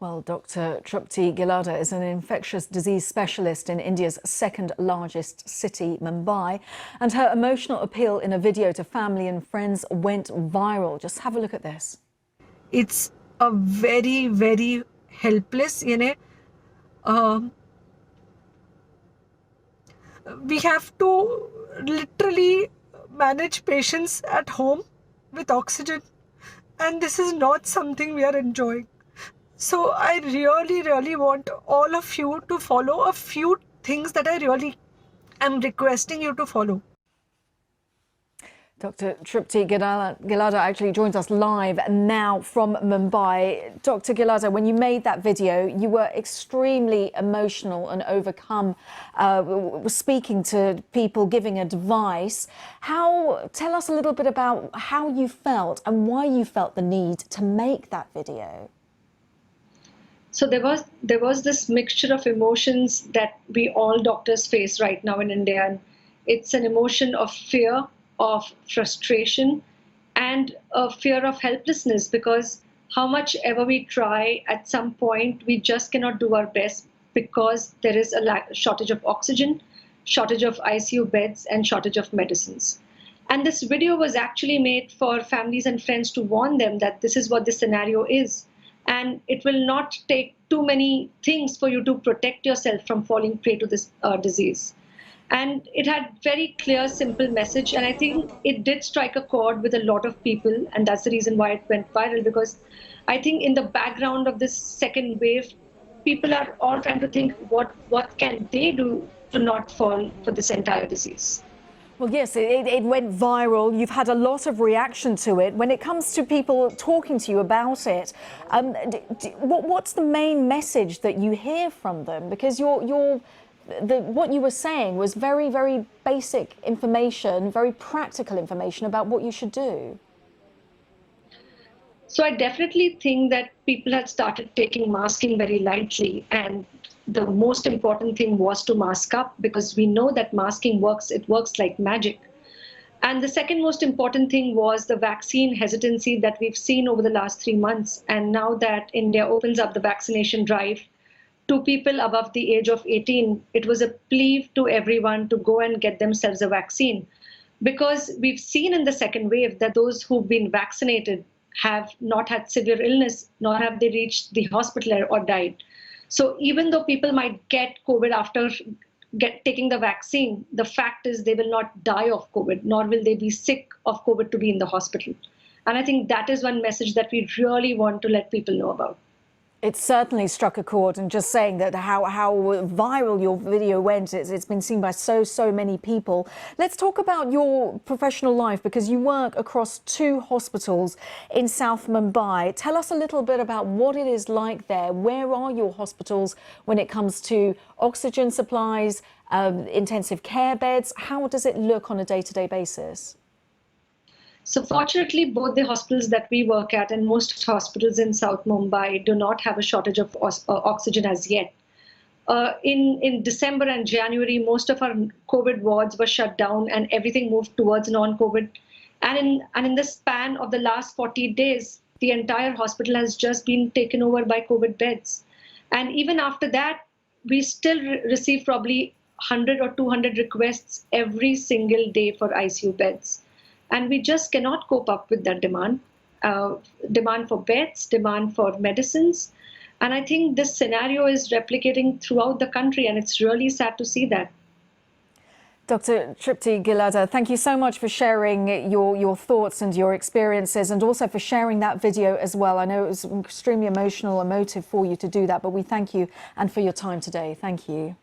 Well, Dr. Trupti Gilada is an infectious disease specialist in India's second largest city, Mumbai, and her emotional appeal in a video to family and friends went viral. Just have a look at this. It's a very, very helpless, we have to literally manage patients at home with oxygen, and this is not something we are enjoying. So I really, really want all of you to follow a few things that I really am requesting you to follow. Dr. Trupti Gilada actually joins us live now from Mumbai. Dr. Gilada, when you made that video, you were extremely emotional and overcome, speaking to people, giving advice. Tell us a little bit about how you felt and why you felt the need to make that video. So there was this mixture of emotions that we all doctors face right now in India. And it's an emotion of fear, of frustration, and a fear of helplessness, because how much ever we try, at some point we just cannot do our best because there is a shortage of oxygen, shortage of ICU beds, and shortage of medicines. And this video was actually made for families and friends to warn them that this is what the scenario is. And it will not take too many things for you to protect yourself from falling prey to this disease. And it had very clear, simple message. And I think it did strike a chord with a lot of people. And that's the reason why it went viral, because I think in the background of this second wave, people are all trying to think, what can they do to not fall for this entire disease? Well, yes, it went viral. You've had a lot of reaction to it. When it comes to people talking to you about it, what's the main message that you hear from them? Because what you were saying was very, very basic information, very practical information about what you should do. So I definitely think that people had started taking masking very lightly, and the most important thing was to mask up, because we know that masking works. It works like magic. And the second most important thing was the vaccine hesitancy that we've seen over the last 3 months. And now that India opens up the vaccination drive to people above the age of 18, it was a plea to everyone to go and get themselves a vaccine. Because we've seen in the second wave that those who've been vaccinated have not had severe illness, nor have they reached the hospital or died. So even though people might get COVID after taking the vaccine, the fact is they will not die of COVID, nor will they be sick of COVID to be in the hospital. And I think that is one message that we really want to let people know about. It certainly struck a chord, and just saying that how viral your video went, it's been seen by so many people. Let's talk about your professional life, because you work across 2 hospitals in South Mumbai. Tell us a little bit about what it is like there. Where are your hospitals when it comes to oxygen supplies, intensive care beds? How does it look on a day-to-day basis? So fortunately, both the hospitals that we work at and most hospitals in South Mumbai do not have a shortage of oxygen as yet. In December and January, most of our COVID wards were shut down and everything moved towards non-COVID. And in the span of the last 40 days, the entire hospital has just been taken over by COVID beds. And even after that, we still receive probably 100 or 200 requests every single day for ICU beds. And we just cannot cope up with that demand for beds, demand for medicines. And I think this scenario is replicating throughout the country, and it's really sad to see that. Dr. Trupti Gilada, thank you so much for sharing your thoughts and your experiences, and also for sharing that video as well. I know it was extremely emotional, emotive for you to do that, but we thank you and for your time today. Thank you.